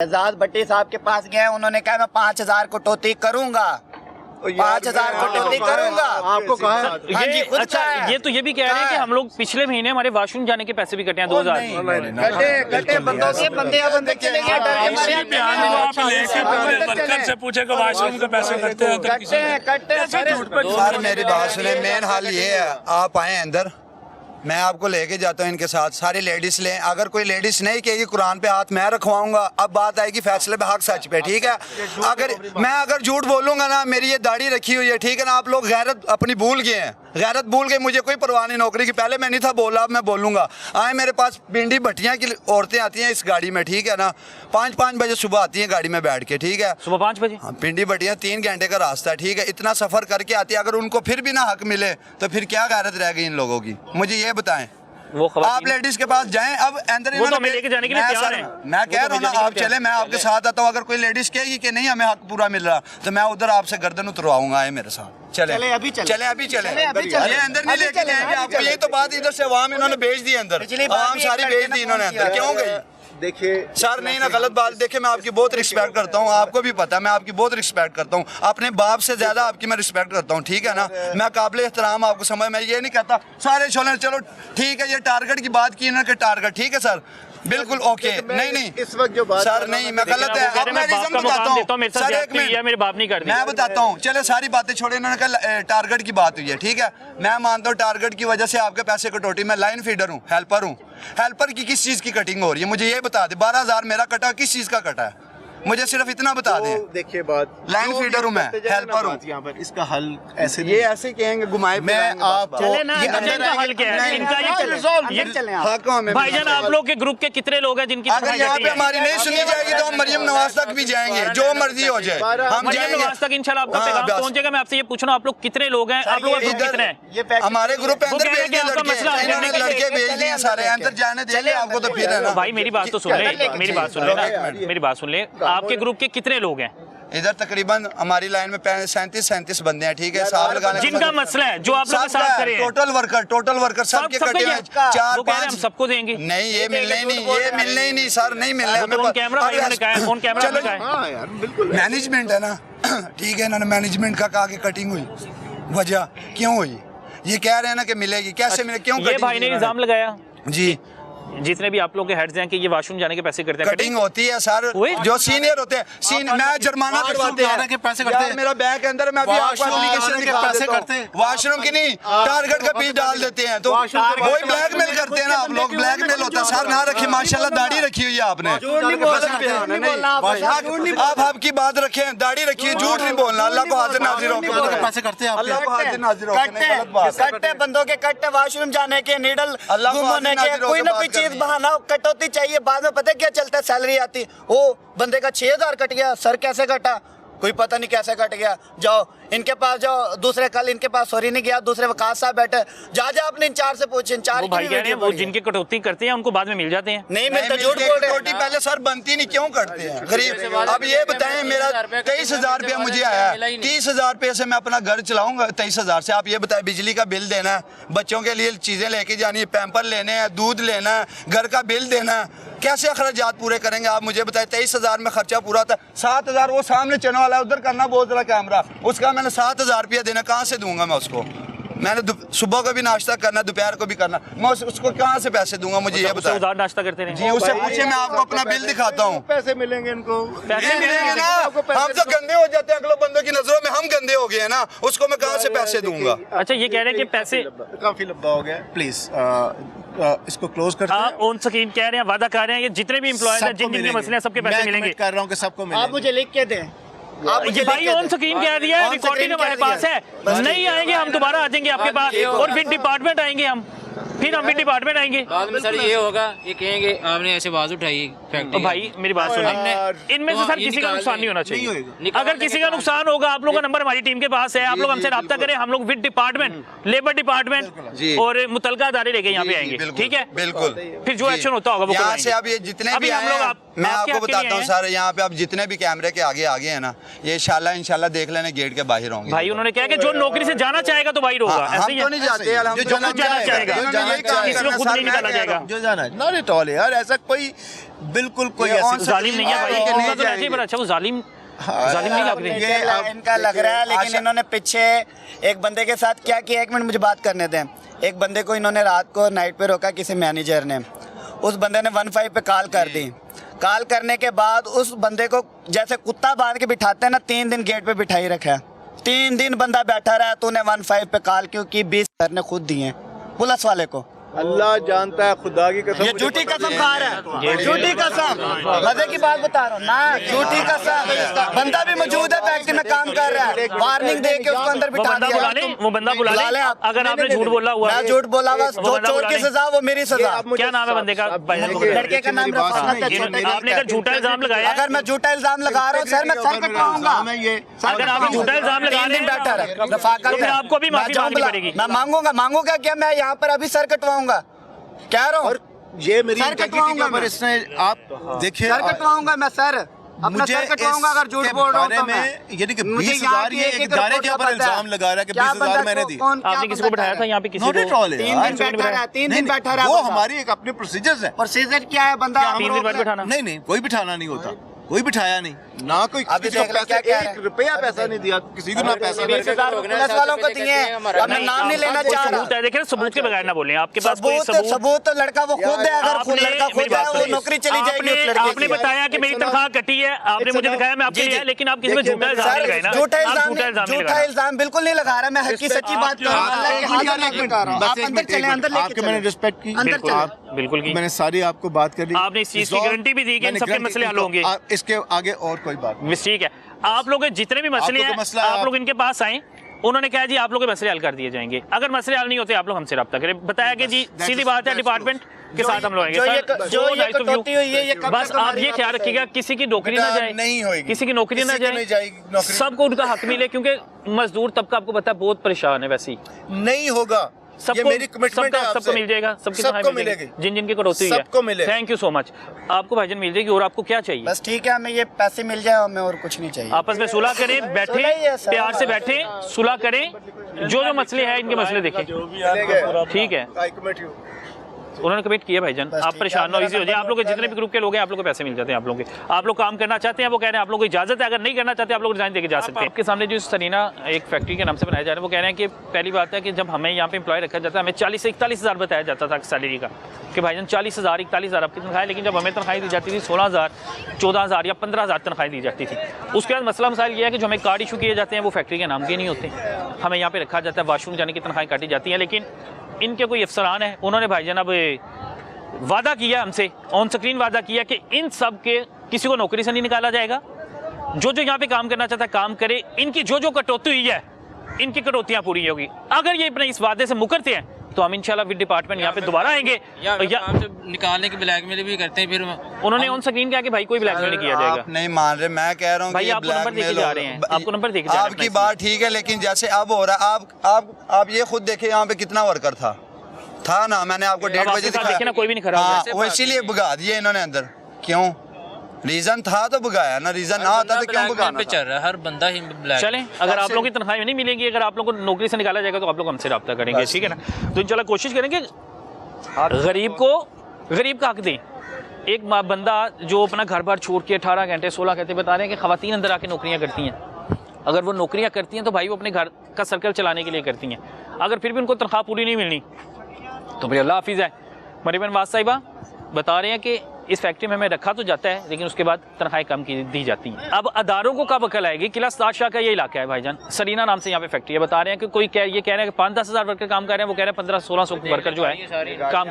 एजाज भट्टी साहब के पास गए, उन्होंने कहा मैं 5000 कटौती करूंगा, 5000 कटौती करूंगा। आपको कहा है? हाँ जी, खुद अच्छा, कहा है। ये तो ये भी कह रहे हैं कि हम लोग पिछले महीने हमारे वॉशरूम जाने के पैसे भी कटे हैं 2000। कटे बंदों के बंदे चले गए डर के मारे। आप लेके पहले वर्कर से पूछे कि वॉशरूम के पैसे कटते हैं तो किसी ने कट्टे सर मेरी बात सुने, मेन हाल ये है, आप आए अंदर, मैं आपको लेके जाता हूँ इनके साथ, सारी लेडीज लें। अगर कोई लेडीज नहीं कहेगी कुरान पे हाथ मैं रखवाऊंगा। अब बात आएगी फैसले पे, हक सच पे, ठीक है। अगर झूठ बोलूंगा ना, मेरी ये दाढ़ी रखी हुई है, ठीक है ना। आप लोग गैरत अपनी भूल गए हैं, गैरत भूल गए। मुझे कोई परवाह नहीं नौकरी की, पहले मैं नहीं था बोला, अब मैं बोलूंगा। आए मेरे पास पिंडी भट्टियाँ की औरतें आती हैं इस गाड़ी में, ठीक है ना। 5-5 बजे सुबह आती हैं गाड़ी में बैठ के, ठीक है। सुबह 5 बजे? हाँ, पिंडी भट्टियाँ 3 घंटे का रास्ता है, ठीक है। इतना सफर करके आती है, अगर उनको फिर भी ना हक मिले तो फिर क्या गैरत रह गई इन लोगों की, मुझे ये बताएं। वो आप लेडीज के पास जाएं, अब अंदर वो तो हमें लेके जाने के लिए तैयार हैं। मैं कह रहा हूँ ना, आप चले, मैं आपके साथ आता हूँ। अगर कोई लेडीज कहेगी कि नहीं हमें हक पूरा मिल रहा, तो मैं उधर आपसे गर्दन उतरवाऊंगा। आए मेरे साथ, चले चले अभी चले। चले अभी चले। ये अंदर नहीं लेके जाएंगे आपको, ये तो बात इधर से अवाम इन्होंने भेज दी अंदर, अवाम सारी भेज दी इन्होंने अंदर। क्यों गई? देखिए सर नहीं ना, गलत बात। देखिए मैं आपकी बहुत रिस्पेक्ट करता हूँ, आपको भी पता है मैं आपकी बहुत रिस्पेक्ट करता हूँ। अपने बाप से ज्यादा आपकी मैं रिस्पेक्ट करता हूँ, ठीक है ना। मैं काबिल एहतराम आपको समझ, मैं ये नहीं कहता सारे छोले। चलो ठीक है, ये टारगेट की बात की इन्होंने, टारगेट ठीक है सर, बिल्कुल ओके। नहीं इस वक्त जो बात सर नहीं, मैं गलत है। अब मैं रीजन बताता हूँ सर, एक मिनट, मेरे बाप नहीं करते, मैं बताता हूँ। चले सारी बातें छोड़े, इन्होंने कहा टारगेट की बात हुई है, ठीक है। मैं मानता हूँ टारगेट की वजह से आपके पैसे कटौती। मैं लाइन फीडर हूँ, हेल्पर हूँ। हेल्पर की किस चीज़ की कटिंग हो रही है, मुझे ये बता दे। 12000 मेरा कटा, किस चीज़ का कटा है, मुझे सिर्फ इतना बता दें। देखिए बात, लाइन फीडर हूँ मैं, हेल्पर हूँ। यहाँ पर इसका हल ऐसे ये ऐसे कहेंगे घुमाए, मैं आपको चले ना, इनका हल क्या है? इनका ये भाईजान, आप लोग के ग्रुप के कितने लोग हैं जिनकी अगर यहाँ पे हमारी नहीं सुनी जाएगी तो हम मरियम नवाज तक भी जाएंगे, जो मर्जी हो जाए हम मरियम जाएंगे। नवाज तक इंशाल्लाह आपका हाँ, पैगाम बस। पहुंचेगा। मैं आपसे ये पूछना, आप लोग कितने लोग हैं? आप लोग का ग्रुप कितने हैं? हमारे ग्रुप के वो अंदर कह रहे भेज हैं कि दिए आपका मसला लड़के, है। इन्होंने लड़के भेज दिए सारे अंदर, जाने देंगे आपको तो फिर है ना। भाई मेरी बात तो सुन ले, मेरी बात सुन ले ना, मेरी बात सुन ले। आपके ग्रुप के कितने लोग हैं इधर? तकरीबन हमारी लाइन में 37 बंदे हैं, ठीक है। साहब लगाने जिनका मसला है, जो आप लोग के साथ करे हैं? टोटल वर्कर सबके कटे हैं, 4-5। हम सबको देंगे। नहीं ये मिलने ही नहीं, ये मिलने ही नहीं सर, नहीं मिलने हमें। फोन कैमरा भाई उन्होंने कहा है, फोन कैमरा उन्होंने कहा है। हाँ यार बिल्कुल मैनेजमेंट है ना, ठीक है। इन्होंने मैनेजमेंट का कहा कि कटिंग हुई, वजह क्यों हुई? ये कह रहे हैं ना कि मिलेगी, कैसे मिले, क्यों? ये भाई ने इल्जाम लगाया जी, जितने भी आप लोग के हेड्स हैं कि ये वॉशरूम जाने के पैसे करते हैं। कटिंग होती है सर, जो सीनियर होते हैं। मैं जुर्माना करवाते हैं, पैसे करते हैं। मेरा बैंक के अंदर, मैं भी आपको एप्लीकेशन दिखा पैसे देता करते हूं। हैं। वॉशरूम की नहीं, टारगेट का फीस डाल देते हैं, तो वही ब्लैकमेल करते हैं ना आप लोग। ब्लैकमेल होता है सर। ना रखिए, माशाल्लाह दाढ़ी रखी हुई है आपने, आप आपकी बात रखें, दाढ़ी रखिए, झूठ नहीं बोलना। अल्लाह को हाजिर नाजिर होकर पैसे करते हैं अल्लाह को हाजिर नाजिर होकर कट्टे बंदों के कट्टे, वॉशरूम जाने के, नीडल अल्लाह को घूमने के, हाजिर कोई ना होकर कोई बात चीज करनी है। बहाना कटौती चाहिए। बाद में पता है क्या चलता है, सैलरी आती, ओ बंदे का 6000 कट गया, सर कैसे कटा, कोई पता नहीं कैसे कट गया। जाओ इनके पास जाओ, दूसरे कल इनके पास सॉरी नहीं गया, दूसरे वकास साहब बैठे, जा अपने इंचार्ज से पूछे। इंचार्ज वो भाई कह रहे हैं वो जिनके कटौती करते हैं उनको बाद में मिल जाते हैं। नहीं मिलता, झूठ बोल रहे रोटी पहले सर बनती नहीं, क्यों करते हैं गरीब? अब ये बताएं, मेरा 23,000 रुपया मुझे आया, 30,000 रुपये से मैं अपना घर चलाऊंगा। 23,000 से आप ये बताएं, बिजली का बिल देना है, बच्चों के लिए चीजें लेके जानी है, पैम्पर लेने हैं, दूध लेना है, घर का बिल देना है, कैसे अखराजात पूरे करेंगे आप मुझे बताएं। 23,000 में खर्चा पूरा होता है। 7,000 वो सामने चलने वाला है, उधर करना बहुत बड़ा कैमरा, उसका मैंने 7,000 रुपया देना, कहाँ से दूंगा मैं उसको? मैंने सुबह को भी नाश्ता करना, दोपहर को भी करना, मैं उसको कहाँ से पैसे दूंगा? मुझे ये बताएं। उधार नाश्ता करते रहे जी उससे पूछिए, मैं आपको अपना बिल दिखाता हूँ। पैसे मिलेंगे इनको, पैसे मिलेंगे ना, हम तो गंदे हो जाते हैं अगले बंदों की नजरों में, हम गंदे हो गए हैं ना, उसको मैं कहाँ से पैसे दूंगा? अच्छा ये कह रहे हैं कि पैसे काफी लंबा हो गया, प्लीज इसको क्लोज करते हैं। आप ऑन स्क्रीन कह रहे हैं, वादा कर रहे हैं, ये जितने भी एम्प्लॉयज हैं, जिन जिनके मसले हैं, सबके पैसे मिलेंगे। कर रहा हूँ कि सबको आप मिलेंगे। मुझे लिख के दें। ये भाई ऑन स्क्रीन कह दिया है, रिकॉर्डिंग हमारे पास है। नहीं आएंगे हम दोबारा आ जाएंगे आपके पास, और फिर डिपार्टमेंट आएंगे हम, फिर हम भी डिपार्टमेंट आएंगे। बाद में सर ये होगा, ये कहेंगे आपने ऐसे आवाज उठाई फैक्ट्री। तो भाई मेरी बात सुनिए, इनमें से सर किसी का नुकसान नहीं होना चाहिए। अगर किसी का नुकसान होगा, आप लोग का नंबर हमारी टीम के पास है, आप लोग हमसे रब्ता करें, हम लोग विद डिपार्टमेंट, लेबर डिपार्टमेंट और मुतलका अदारे लेके यहाँ पे आएंगे, ठीक है? बिल्कुल, फिर जो एक्शन होता होगा वो यहाँ से अब ये जितने भी हम लोग मैं आपको बताता हूँ सर, यहाँ पे अब जितने भी कैमरे के आगे है ना, ये इंशाल्लाह देख लेने गेट के बाहर होंगे। भाई उन्होंने कहा कि जो नौकरी से जाना चाहेगा तो बाहर होगा, ऐसे ही हम तो नहीं जाते, जो जाना चाहेगा इन्होंने यही काम किसी को करना, खुद सर, नहीं मैं निकाला कह रहा जाएगा। हूँ। जो जाना है नॉट एट ऑल यार, ऐसा कोई बिल्कुल कोई ये ऐसी on- जालिम नहीं है भाई, ये उनका नहीं तो वैसे ही बड़ा अच्छा, वो जालिम नहीं लग रहे। ये इनका लग रहा है, लेकिन इन्होंने पीछे एक बंदे के साथ क्या किया, एक मिनट मुझे बात करने दें। एक बंदे को इन्होंने रात को नाइट पे रोका किसी मैनेजर ने, उस बंदे ने 15 पे कॉल कर दी। कॉल करने के बाद उस बंदे को जैसे कुत्ता बांध के बिठाते हैं ना, 3 दिन गेट पे बिठाई रखा है। 3 दिन बंदा बैठा रहा, तूने 15 पे कॉल क्यों की? 20 सर ने खुद दिए पुलिस वाले को। अल्लाह जानता है, खुदा की कसम। ये झूठी कसम खा रहा है, झूठी कसम, मजे की बात बता रहा हूँ ना, झूठी कसम। बंदा भी मौजूद है, फैक्ट्री में काम कर रहा है, वार्निंग दे के उसको अंदर वो बिठा बंदा बुला ले, दिया। वो बंदा बुला ले। आप। अगर आपने झूठ बोला हुआ मैं झूठ बोला हुआ, वो जो बंदा चोर बुला की ले। सजा वो मेरी सजा। क्या नाम है बंदे का? लड़के का नाम रफाकत है, छोटे का। आपने अगर झूठा इल्जाम लगाया, अगर मैं झूठा इल्जाम लगा रहा हूँ सर, मैं सर कटवाऊंगा। अगर आप झूठा इल्जाम लगा 3 रहे दिन हैं बैठा है रफाकत तो फिर है। आपको भी मैं माफी जाऊं मांगनी बुला- पड़ेगी। मैं मांगूंगा क्या? मैं यहाँ पर अभी सर कटवाऊंगा, कह रहा हूँ। और ये मेरी सर इंटेग्रिटी कटवाऊंगा के ऊपर मैं। इसने आप देखिए, सर कटवाऊंगा मैं सर, अपना मुझे सर कटवाऊंगा अगर झूठ इसके बोल रहा हूँ बारे तो मैं। में यानी कि मुझे 20,000 यहाँ की ये एक-एक एक इदारे रिपोर्ट के का ऊपर पता है। इल्जाम लगा रहा है कि क्या 20,000 बंदा मैंने को- दी। कौन- क्या आपने किसको बंदा बिठाया कह था रहा यहाँ पे? किसी नॉट एट को? ऑल 3 दिन बैठा रहा है, 3 दिन बैठा रहा है वो बंदा। हमारी एक अपने प्रोसीजर्स है। प्रोसीजर क्या है बंदा? हम 3 दिन रोक बाद रहे- बैठाना। नहीं कोई बिठाना नहीं होता, कोई बिठाया नहीं ना, कोई अभी किसी को देख ले क्या पैसा, कह रहा है। 1 रुपया पैसा नहीं दिया किसी को, ना पैसा 20,000 पुलिस वालों को दिए हैं। अब मैं नाम नहीं लेना कोई चाह सबूत रहा। है, देखिए सबूत के बगैर ना बोलें। आपके पास कोई सबूत तो लड़का वो खुद है, अगर खुद आपने- लड़का खुद मेरी है बात वो सुनिए। नौकरी चली जाएगी उस लड़के आपने की। बताया कि मेरी तनख्वाह कटी है, आपने मुझे दिखाया मैं आपके लिए, लेकिन आप किसी में झूठा इल्जाम नहीं लगाए ना। झूठा आप इल्जाम झूठा इल्जाम नहीं झूठा लगा इल्जाम बिल्कुल नहीं लगा रहा। मैं हक की सच्ची बात कर रहा हूँ। अल्लाह के हाथ में लेकर आ रहा हूँ। आप अंदर चले, अंदर लेके आपके मैंने चले। रिस्पेक्ट की, अंदर बिल्कुल, चले। बिल्कुल की। मैंने सारी आपको बात कर दी। आपने इस चीज़ की गारंटी भी दी कि इन मैंने सबके गारंटी मसले हल की, होंगे। इसके आगे और कोई बात नहीं। बस ठीक है, आप लोग के जितने भी मसले आपको हैं तो मसला है, आप लोग इनके पास आए, उन्होंने कहा जी आप लोग के मसले हल कर दिए जाएंगे। अगर मसले हल नहीं होते आप लोग हमसे रब्ता करें। बताया कि जी सीधी बात है, डिपार्टमेंट के साथ हम लोग आएंगे। जो ये सर, जो दो ये दायित्व कटौती हुई है, ये कब बस तक आप हमारी ये बात ख्याल सही रखिएगा है? किसी की नौकरी ना बेटा, जाए, नहीं होएगी। किसी की नौकरी ना किसी की नहीं जाएगी नौकरी। सबको उनका हक मिले, क्योंकि मजदूर तबका आपको पता है बहुत परेशान है। वैसे ही नहीं होगा, ये सबको मेरी कमिटमेंट है सबको आपसे। मिल जाएगा, सबकी सबको तनख्वाह मिल जाएगी। मिलेगी। जिन जिनकी कटौती हुई है सबको मिलेगा। Thank you so much. आपको भाईजान मिल जाएगी। और आपको क्या चाहिए? बस ठीक है, हमें ये पैसे मिल जाए, हमें और कुछ नहीं चाहिए। आपस में सुलह करें, बैठे सुलह ही है सर। प्यार से बैठे, सुलह करें, जो मसले हैं इनके मसले देखें। ठीक है, I commit you। उन्होंने कमिट किया भाईजान। बस आप ठीक परेशान है, ना हो, इजी हो मेरा जाए। आप लोग के नंबर जितने भी ग्रुप के लोग हैं आप लोग को पैसे मिल जाते हैं। आप लोग काम करना चाहते हैं, वो कह रहे हैं आप लोग को इजाजत है, अगर नहीं करना चाहते आप लोग रिजाइन देके जा सकते हैं। आपके सामने जो सरीना एक फैक्ट्री के नाम से बनाया जा रहा है, वो कह रहे हैं कि पहली बात है कि जब हमें यहाँ पे एम्प्लॉय रखा जाता है, हमें 40 से 41 हज़ार बताया जाता था सैलरी का, कि भाईजान 40,000 41,000 आपकी तनख्वाह है। लेकिन जब हमें तनख्वाही दी जाती थी 16,000 14,000 या 15,000 तनख्वाही दी जाती थी। उसके बाद मसला मसाइल ये है कि जो हमें कार्ड इशू किए जाते हैं वो फैक्ट्री के नाम के नहीं होते, हमें यहाँ पे रखा जाता है, वाशरूम जाने की तनख्वाही काटी जाती है। लेकिन इनके कोई अफसरान है, उन्होंने भाईजान अब वादा किया हमसे, ऑन स्क्रीन वादा किया कि इन सब के किसी को नौकरी से नहीं निकाला जाएगा। जो जो यहाँ पे काम करना चाहता है काम करे, इनकी जो जो कटौती हुई है इनकी कटौतियाँ पूरी होगी। अगर ये अपने इस वादे से मुकरते हैं तो हम इंशाल्लाह विद डिपार्टमेंट यहाँ पे दोबारा आएंगे। या या आप जब निकालने की ब्लैकमेल भी करते हैं, फिर उन्होंने ऑन स्क्रीन कहा कि भाई कोई ब्लैकमेल नहीं किया जाएगा। आप नहीं मान रहे, मैं कह रहा हूँ भाई कि ये आपको नंबर देके blackmail जा रहे हैं, होगा। आपको नंबर देके जा रहे हैं आपकी अपना बात ठीक है, लेकिन जैसे अब हो रहा है, आप ये खुद देखिए यहाँ पे कितना वर्कर था ना, मैंने आपको अब 1:30 आपके बजे साथ दिखाया। देखे ना, कोई भी नहीं खड़ा हाँ, हुआ। वो इसीलिए भगा दिए इन्होंने अंदर। क्यों? रीजन था तो भगाया ना, रीजन ना होता तो क्यों भगाना पे था? चल रहा है, हर बंदा ही ब्लैक। चलें, अगर आप लोगों की तनख्वाही नहीं मिलेगी, अगर आप लोगों को नौकरी से निकाला जाएगा तो आप लोग हमसे रब्ता करेंगे, ठीक है ना। तो इंशाल्लाह कोशिश करेंगे गरीब को गरीब का हक दें। एक बंदा जो अपना घर बार छोड़ के 18 घंटे 16 घंटे बता रहे हैं कि ख़वातीन अंदर आके नौकरियां करती हैं। अगर वो नौकरियां करती हैं तो भाई वो अपने घर का सर्कल चलाने के लिए करती हैं। अगर फिर भी उनको तनख्वाह पूरी नहीं मिलनी तो फिर अल्लाह हाफिज़ है। मरीबन वाज साहिबा बता रहे हैं कि इस फैक्ट्री में हमें रखा तो जाता है, लेकिन उसके बाद तनख्वाहें कम की दी जाती हैं। अब अदारों को कब अकल आएगी? किला उस्ताद शाह का ये इलाका है भाईजान, सरीना नाम से यहाँ पे फैक्ट्री है। बता रहे हैं कि कोई ये कह रहे हैं कि 5-10 हज़ार वर्कर काम कर रहे हैं, वो कह रहे हैं 1500-1600 वर्कर जो है काम कर